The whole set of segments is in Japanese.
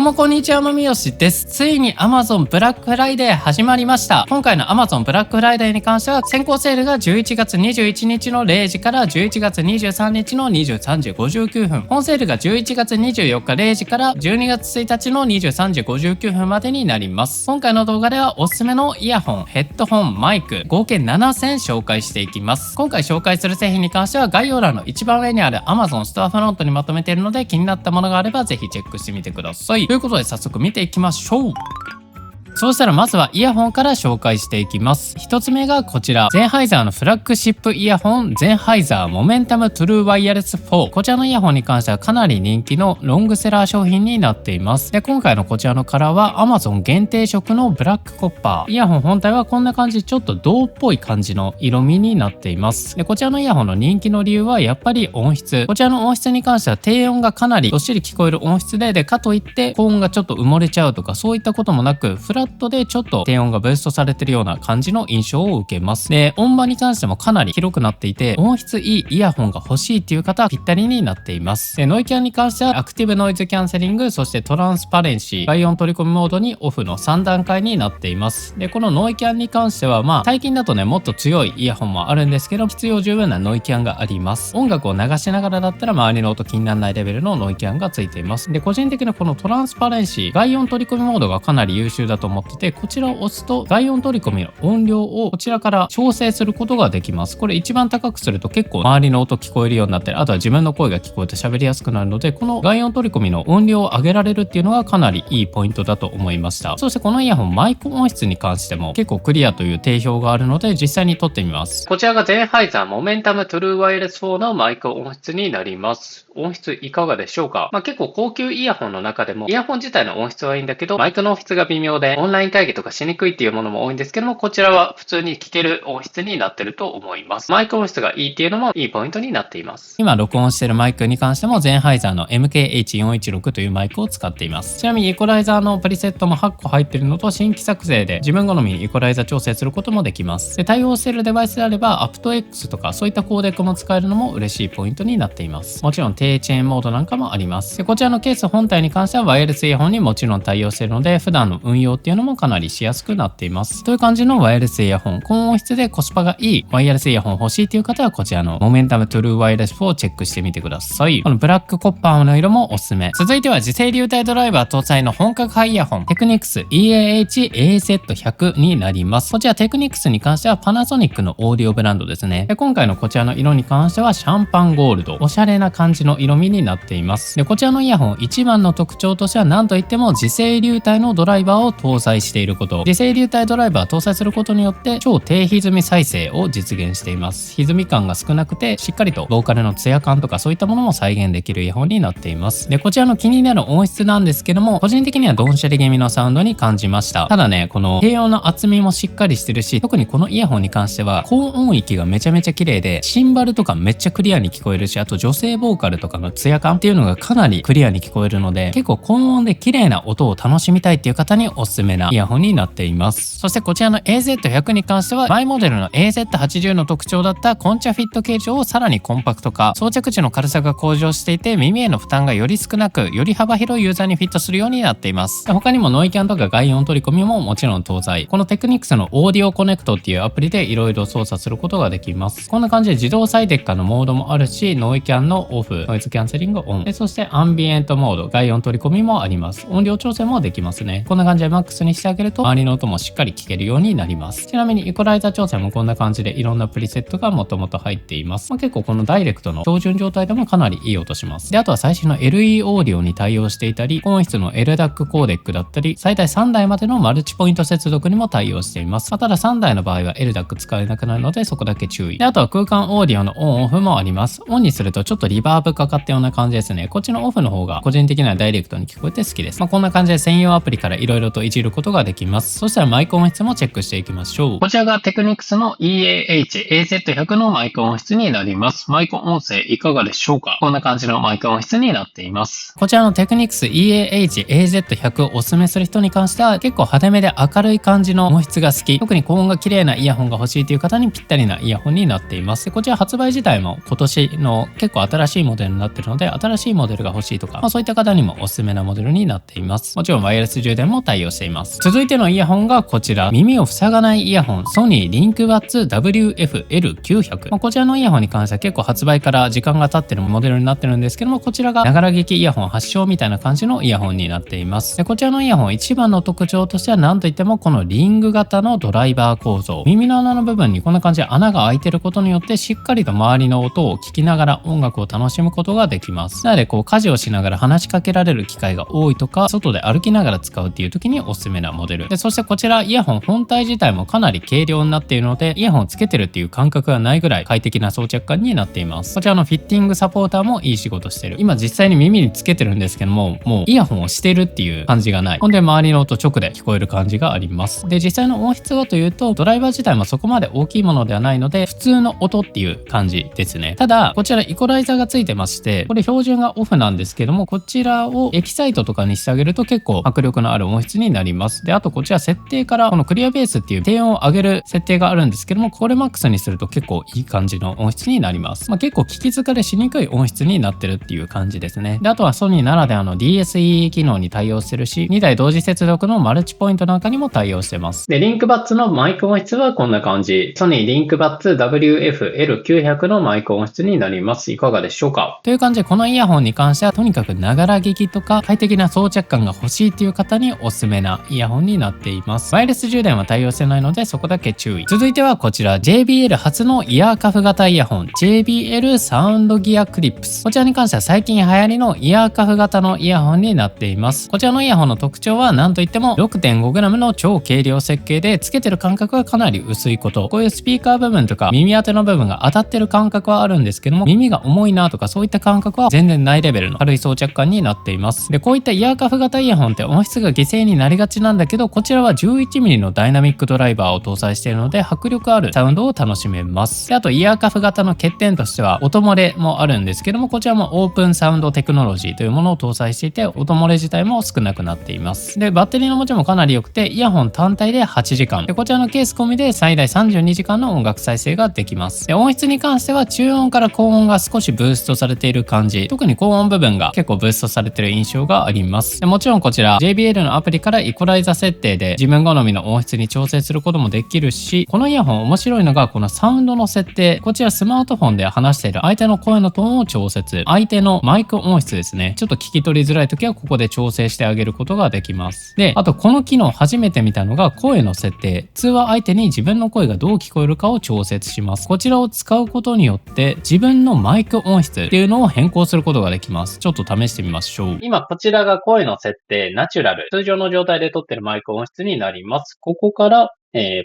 どうもこんにちは、まみよしです。ついに Amazon ブラックフライデー始まりました。今回の Amazon ブラックフライデーに関しては先行セールが11月21日の0時から11月23日の23時59分、本セールが11月24日0時から12月1日の23時59分までになります。今回の動画ではおすすめのイヤホン、ヘッドホン、マイク合計7選紹介していきます。今回紹介する製品に関しては概要欄の一番上にある Amazon ストアフロントにまとめているので、気になったものがあればぜひチェックしてみてください。ということで早速見ていきましょう。そうしたらまずはイヤホンから紹介していきます。一つ目がこちら、ゼンハイザーのフラッグシップイヤホン、ゼンハイザーモメンタムトゥルーワイヤレス4。こちらのイヤホンに関してはかなり人気のロングセラー商品になっています。で、今回のこちらのカラーは Amazon 限定色のブラックコッパー。イヤホン本体はこんな感じ、ちょっと銅っぽい感じの色味になっています。で、こちらのイヤホンの人気の理由はやっぱり音質。こちらの音質に関しては低音がかなりどっしり聞こえる音質で、かといって高音がちょっと埋もれちゃうとかそういったこともなく、フラットでちょっと低音がブーストされてるような感じの印象を受けます。で、音場に関してもかなり広くなっていて、音質いいイヤホンが欲しいっていう方はぴったりになっています。で、ノイキャンに関してはアクティブノイズキャンセリング、そしてトランスパレンシー、外音取り込みモードにオフの3段階になっています。で、このノイキャンに関しては最近だとね、もっと強いイヤホンもあるんですけど、必要十分なノイキャンがあります。音楽を流しながらだったら周りの音気にならないレベルのノイキャンがついています。で、個人的にこのトランスパレンシー、外音取り込みモードがかなり優秀だと思ってて、こちらを押すと外音取り込みの音量をこちらから調整することができます。これ一番高くすると結構周りの音聞こえるようになったり、あとは自分の声が聞こえて喋りやすくなるので、この外音取り込みの音量を上げられるっていうのがかなりいいポイントだと思いました。そしてこのイヤホン、マイク音質に関しても結構クリアという定評があるので、実際に撮ってみます。こちらがゼンハイザーモメンタムトゥルーワイヤレス4のマイク音質になります。音質いかがでしょうか？結構高級イヤホンの中でもイヤホン自体の音質はいいんだけど、マイクの音質が微妙でオンライン会議とかしにくいっていうものも多いんですけども、こちらは普通に聞ける音質になってると思います。マイク音質がいいっていうのもいいポイントになっています。今録音しているマイクに関してもゼンハイザーの MKH416 というマイクを使っています。ちなみにイコライザーのプリセットも8個入ってるのと、新規作成で自分好みにイコライザー調整することもできます。で、対応しているデバイスであれば aptX とかそういったコーデックも使えるのも嬉しいポイントになっています。もちろん低チェーンモードなんかもあります。で、こちらのケース本体に関してはワイヤレスイヤホンにもちろん対応しているので、普段の運用っていうのもかなりしやすくなっています。という感じのワイヤレスイヤホン、高音質でコスパがいいワイヤレスイヤホン欲しいという方は、こちらのモメンタムトゥルーワイヤレス4をチェックしてみてください。このブラックコッパーの色もおすすめ。続いては磁性流体ドライバー搭載の本格派イヤホン、テクニクス EAH-AZ100 になります。こちらテクニクスに関してはパナソニックのオーディオブランドですね。で、今回のこちらの色に関してはシャンパンゴールド、おしゃれな感じの色味になっています。で、こちらのイヤホン一番の特徴としては何といっても磁性流体のドライバーを搭載していること。磁性流体ドライバー搭載することによって超低歪み再生を実現しています。歪み感が少なくてしっかりとボーカルのツヤ感とかそういったものも再現できるイヤホンになっています。で、こちらの気になる音質なんですけども、個人的にはドンシャリ気味のサウンドに感じました。ただね、この低音の厚みもしっかりしてるし、特にこのイヤホンに関しては高音域がめちゃめちゃ綺麗で、シンバルとかめっちゃクリアに聞こえるし、あと女性ボーカルとかのツヤ感っていうのがかなりクリアに聞こえるので、結構高音で綺麗な音を楽しみたいっていう方におすすめなイヤホンになっています。そしてこちらの AZ100 に関しては前モデルの AZ80 の特徴だったコンチャフィット形状をさらにコンパクト化、装着時の軽さが向上していて、耳への負担がより少なく、より幅広いユーザーにフィットするようになっています。他にもノイキャンとか外音取り込みももちろん搭載。このテクニクスのオーディオコネクトっていうアプリでいろいろ操作することができます。こんな感じで自動最適化のモードもあるし、ノイキャンのオフ、ノイズキャンセリングオン、そしてアンビエントモード、外音取り込みもあります。音量調整もできますね。こんな感じでマックスにしてあげると周りの音もしっかり聞けるようになります。ちなみにイコライザー調整もこんな感じでいろんなプリセットがもともと入っています。結構このダイレクトの標準状態でもかなりいい音します。で、あとは最新の LE オーディオに対応していたり、高音質の LDAC コーデックだったり、最大3台までのマルチポイント接続にも対応しています。ただ3台の場合は LDAC 使えなくなるので、そこだけ注意。で、あとは空間オーディオのオンオフもあります。オンにするとちょっとリバーブかかったような感じですね。こっちのオフの方が個人的にはダイレクトに聞こえて好きです。こんな感じで専用アプリからいろいろといじることができます。そしたらマイク音質もチェックしていきましょう。こちらがテクニクスの EAH-AZ100 のマイク音質になります。マイク音声いかがでしょうか？こんな感じのマイク音質になっています。こちらのテクニクス EAH-AZ100 をおすすめする人に関しては結構派手めで明るい感じの音質が好き、特に高音が綺麗なイヤホンが欲しいという方にぴったりなイヤホンになっています。で、こちら発売自体も今年の結構新しいモデルルになっているので、新しいモデルが欲しいとか、そういった方にもおすすめなモデルになっています。もちろんワイヤレス充電も対応しています。続いてのイヤホンがこちら、耳を塞がないイヤホン、ソニーリンクバッツ WF-L900。こちらのイヤホンに関しては結構発売から時間が経ってるモデルになってるんですけども、こちらがながら聞きイヤホン発祥みたいな感じのイヤホンになっています。でこちらのイヤホン一番の特徴としては何といってもこのリング型のドライバー構造。耳の穴の部分にこんな感じで穴が開いてることによってしっかりと周りの音を聞きながら音楽を楽しむことができます。なので家事をしながら話しかけられる機会が多いとか、外で歩きながら使うっていう時におすすめなモデルで、そしてこちらイヤホン本体自体もかなり軽量になっているので、イヤホンをつけてるっていう感覚がないぐらい快適な装着感になっています。こちらのフィッティングサポーターもいい仕事してる。今実際に耳につけてるんですけども、もうイヤホンをしてるっていう感じがない。ほんで周りの音直で聞こえる感じがあります。で実際の音質はというと、ドライバー自体もそこまで大きいものではないので普通の音っていう感じですね。ただこちらイコライザーがついてまして、これ標準がオフなんですけども、こちらをエキサイトとかにしてあげると結構迫力のある音質になります。であとこちら設定からこのクリアベースっていう低音を上げる設定があるんですけども、これマックスにすると結構いい感じの音質になります。結構聞き疲れしにくい音質になってるっていう感じですね。であとはソニーならではの DSE 機能に対応してるし、2台同時接続のマルチポイントなんかにも対応してます。でリンクバッツのマイク音質はこんな感じ。ソニーリンクバッツ WF-L900 のマイク音質になります。いかがでしょうか。という感じでこのイヤホンに関してはとにかくながら聞きとか快適な装着感が欲しいっていう方におすすめなイヤホンになっています。ワイヤレス充電は対応してないのでそこだけ注意。続いてはこちら JBL 初のイヤーカフ型イヤホン JBL サウンドギアクリップス。こちらに関しては最近流行りのイヤーカフ型のイヤホンになっています。こちらのイヤホンの特徴は何といっても 6.5g の超軽量設計で、つけてる感覚はかなり薄いこと。こういうスピーカー部分とか耳当ての部分が当たってる感覚はあるんですけども、耳が重いなとかそういった感覚は全然ないレベルの軽い装着感になっています。でこういったイヤーカフ型イヤホンって音質が犠牲になりがちなんだけど、こちらは 11mm のダイナミックドライバーを搭載しているので迫力あるサウンドを楽しめます。であとイヤーカフ型の欠点としては音漏れもあるんですけども、こちらもオープンサウンドテクノロジーというものを搭載していて、音漏れ自体も少なくなっています。でバッテリーの持ちもかなり良くて、イヤホン単体で8時間で、こちらのケース込みで最大32時間の音楽再生ができます。で音質に関しては中音から高音が少しブーストされている感じ、特に高音部分が結構ブーストされている印象があります。でもちろんこちら JBL のアプリからイコライザ設定で自分好みの音質に調整することもできるし、このイヤホン面白いのがこのサウンドの設定。こちらスマートフォンで話している相手の声のトーンを調節、相手のマイク音質ですね、ちょっと聞き取りづらい時はここで調整してあげることができます。であとこの機能初めて見たのが声の設定。通話相手に自分の声がどう聞こえるかを調節します。こちらを使うことによって自分のマイク音質っていうのを変更することができます。ちょっと試してみましょう。今こちらが声の設定ナチュラル、通常の状態で撮ってるマイク音質になります。ここから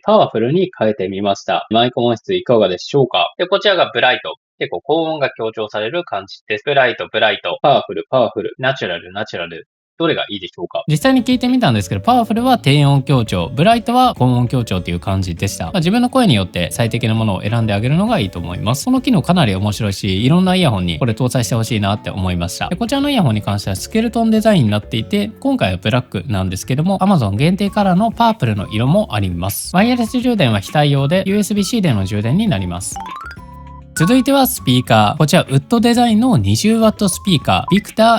パワフルに変えてみました。マイク音質いかがでしょうか。でこちらがブライト。結構高音が強調される感じです。ブライト、ブライト、パワフル、パワフル、ナチュラル、ナチュラル。どれがいいでしょうか。実際に聞いてみたんですけど、パワフルは低音強調、ブライトは高音強調っていう感じでした。自分の声によって最適なものを選んであげるのがいいと思います。この機能かなり面白いし、いろんなイヤホンにこれ搭載してほしいなって思いました。でこちらのイヤホンに関してはスケルトンデザインになっていて、今回はブラックなんですけども、Amazon 限定カラーのパープルの色もあります。ワイヤレス充電は非対応で USB-C での充電になります。続いてはスピーカー。こちらウッドデザインの 20W スピーカー Victor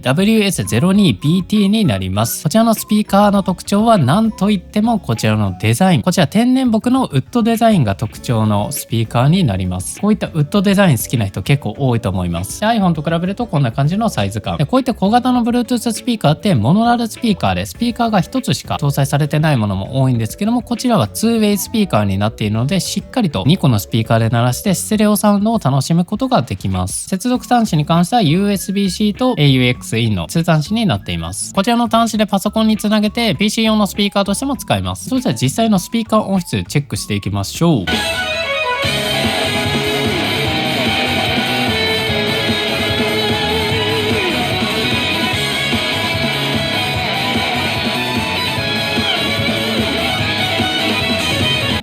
SP-WS02BT になります。こちらのスピーカーの特徴は何といってもこちらのデザイン。こちら天然木のウッドデザインが特徴のスピーカーになります。こういったウッドデザイン好きな人結構多いと思います。iPhone と比べるとこんな感じのサイズ感。こういった小型の Bluetooth スピーカーってモノラルスピーカーでスピーカーが1つしか搭載されてないものも多いんですけども、こちらは 2way スピーカーになっているので、しっかりと2個のスピーカーで鳴らしてステレオサウンドを楽しむことができます。接続端子に関しては USB-C と AUX IN の2端子になっています。こちらの端子でパソコンにつなげて PC 用のスピーカーとしても使えます。それでは実際のスピーカー音質チェックしていきましょう。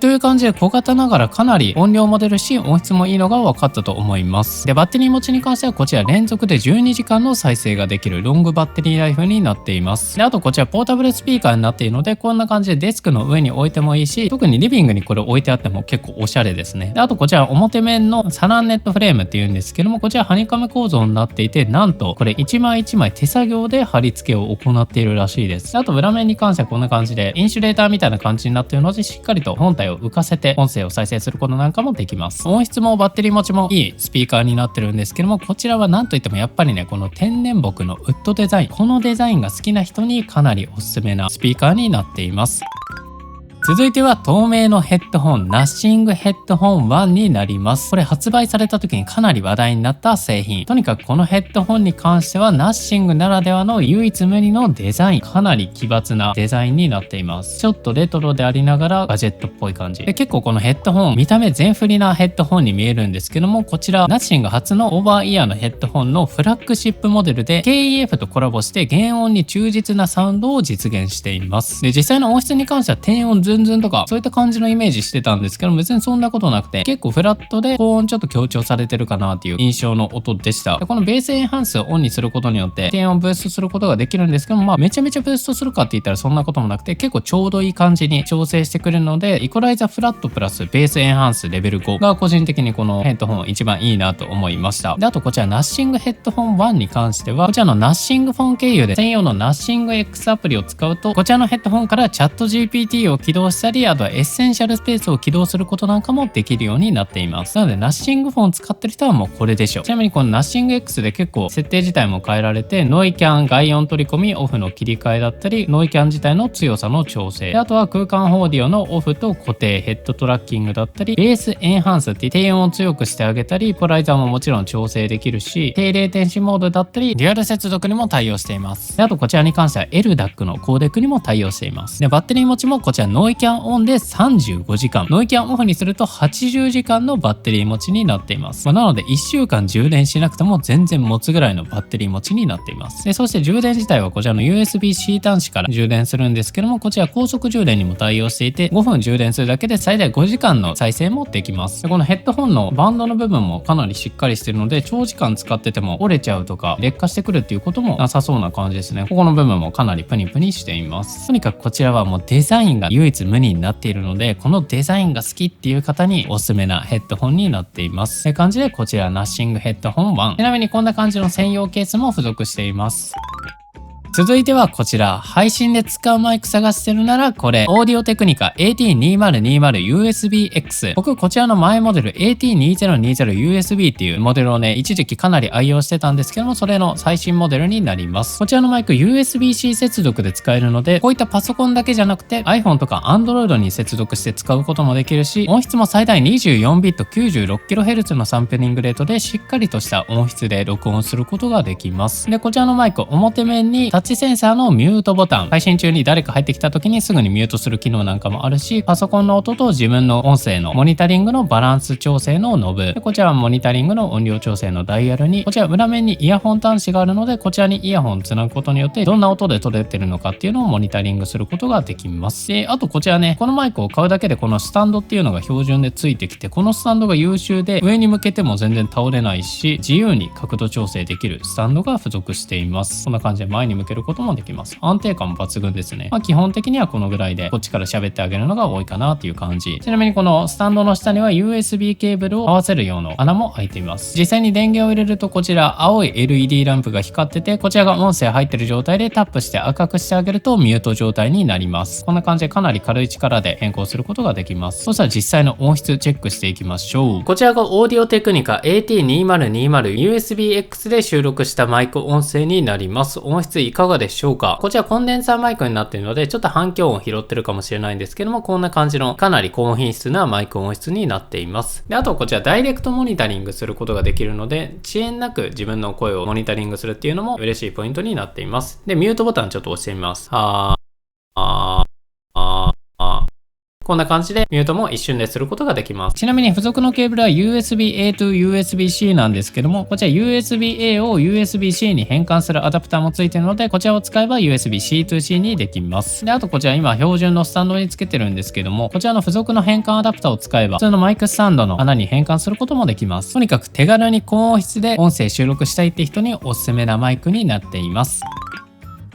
という感じで小型ながらかなり音量も出るし音質もいいのが分かったと思います。でバッテリー持ちに関してはこちら連続で12時間の再生ができるロングバッテリーライフになっています。であとこちらポータブルスピーカーになっているのでこんな感じでデスクの上に置いてもいいし、特にリビングにこれ置いてあっても結構おしゃれですね。であとこちら表面のサランネットフレームっていうんですけども、こちらハニカム構造になっていて、なんとこれ一枚一枚手作業で貼り付けを行っているらしいです。であと裏面に関してはこんな感じでインシュレーターみたいな感じになっているので、しっかりと本体を浮かせて音声を再生することなんかもできます。音質もバッテリー持ちもいいスピーカーになってるんですけども、こちらはなんといってもやっぱりね、この天然木のウッドデザイン、このデザインが好きな人にかなりおすすめなスピーカーになっています。続いては透明のヘッドホン、ナッシングヘッドホン1になります。これ発売された時にかなり話題になった製品。とにかくこのヘッドホンに関してはナッシングならではの唯一無二のデザイン。かなり奇抜なデザインになっています。ちょっとレトロでありながらガジェットっぽい感じ。で結構このヘッドホン、見た目全振りなヘッドホンに見えるんですけども、こちらナッシング初のオーバーイヤーのヘッドホンのフラッグシップモデルで KEF とコラボして原音に忠実なサウンドを実現しています。で実際の音質に関しては低音ズンズンとかそういった感じのイメージしてたんですけど、別にそんなことなくて結構フラットで高音ちょっと強調されてるかなっていう印象の音でした。でこのベースエンハンスをオンにすることによって低音をブーストすることができるんですけども、めちゃめちゃブーストするかって言ったらそんなこともなくて、結構ちょうどいい感じに調整してくれるので、イコライザフラットプラスベースエンハンスレベル5が個人的にこのヘッドホン一番いいなと思いました。であとこちらナッシングヘッドホン1に関しては、こちらのナッシングフォン経由で専用のナッシング X アプリを使うと、こちらのヘッドホンからチャット GPT を起動したり、あとはエッセンシャルスペースを起動することなんかもできるようになっています。なのでナッシングフォン使ってる人はもうこれでしょう。ちなみにこのナッシング X で結構設定自体も変えられて、ノイキャン外音取り込みオフの切り替えだったり、ノイキャン自体の強さの調整で、あとは空間オーディオのオフと固定ヘッドトラッキングだったり、ベースエンハンスって低音を強くしてあげたり、イコライザーももちろん調整できるし、低レイテンシモードだったりデュアル接続にも対応しています。であとこちらに関しては LDAC のコーデックにも対応しています。でバッテリー持ちもこちらノイキャンオンで35時間、ノイキャンオフにすると80時間のバッテリー持ちになっています。なので1週間充電しなくても全然持つぐらいのバッテリー持ちになっています。でそして充電自体はこちらの USB-C 端子から充電するんですけども、こちら高速充電にも対応していて、5分充電するだけで最大5時間の再生もできます。でこのヘッドホンのバンドの部分もかなりしっかりしてるので、長時間使ってても折れちゃうとか劣化してくるっていうこともなさそうな感じですね。ここの部分もかなりプニプニしています。とにかくこちらはもうデザインが唯一無二になっているので、このデザインが好きっていう方におすすめなヘッドホンになっています。という感じでこちらナッシングヘッドホン1、ちなみにこんな感じの専用ケースも付属しています。続いてはこちら、配信で使うマイク探してるならこれ、オーディオテクニカ AT2020USB-X。僕こちらの前モデル AT2020USB っていうモデルをね、一時期かなり愛用してたんですけども、それの最新モデルになります。こちらのマイク USB-C 接続で使えるので、こういったパソコンだけじゃなくて iPhone とか Android に接続して使うこともできるし、音質も最大24ビット 96kHz のサンプリングレートでしっかりとした音質で録音することができます。で、こちらのマイク表面にタッチセンサーのミュートボタン、配信中に誰か入ってきた時にすぐにミュートする機能なんかもあるし、パソコンの音と自分の音声のモニタリングのバランス調整のノブで、こちらはモニタリングの音量調整のダイヤルに、こちら裏面にイヤホン端子があるので、こちらにイヤホンつなぐことによってどんな音で撮れてるのかっていうのをモニタリングすることができます。であとこちらね、このマイクを買うだけでこのスタンドっていうのが標準でついてきて、このスタンドが優秀で上に向けても全然倒れないし、自由に角度調整できるスタンドが付属しています。こんな感じで前に向けることもできます。安定感抜群ですね。基本的にはこのぐらいでこっちから喋ってあげるのが多いかなっていう感じ。ちなみにこのスタンドの下には USB ケーブルを合わせる用の穴も開いています。実際に電源を入れるとこちら青い LED ランプが光ってて、こちらが音声入ってる状態でタップして赤くしてあげるとミュート状態になります。こんな感じでかなり軽い力で変更することができます。そしたら実際の音質チェックしていきましょう。こちらがオーディオテクニカ AT2020USB-X で収録したマイク音声になります。音質いかがでしょうか。こちらコンデンサーマイクになっているのでちょっと反響音拾ってるかもしれないんですけども、こんな感じのかなり高品質なマイク音質になっています。であとこちらダイレクトモニタリングすることができるので、遅延なく自分の声をモニタリングするっていうのも嬉しいポイントになっています。でミュートボタンちょっと押してみます。ここんな感じでミュートも一瞬ですることができます。ちなみに付属のケーブルは USB-A to USB-C なんですけども、こちら USB-A を USB-C に変換するアダプターもついているので、こちらを使えば USB-C to C にできます。で、あとこちら今標準のスタンドにつけてるんですけども、こちらの付属の変換アダプターを使えば普通のマイクスタンドの穴に変換することもできます。とにかく手軽に高音質で音声収録したいって人におすすめなマイクになっています。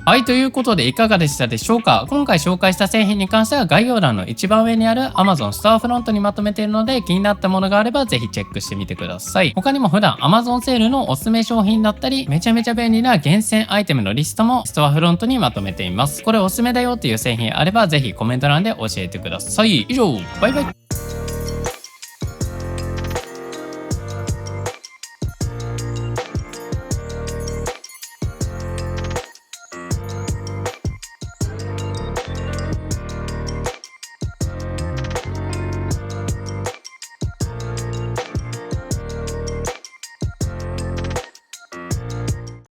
はい、ということでいかがでしたでしょうか。今回紹介した製品に関しては概要欄の一番上にある Amazon ストアフロントにまとめているので、気になったものがあればぜひチェックしてみてください。他にも普段 Amazon セールのおすすめ商品だったり、めちゃめちゃ便利な厳選アイテムのリストもストアフロントにまとめています。これおすすめだよっていう製品あればぜひコメント欄で教えてください。以上、バイバイ。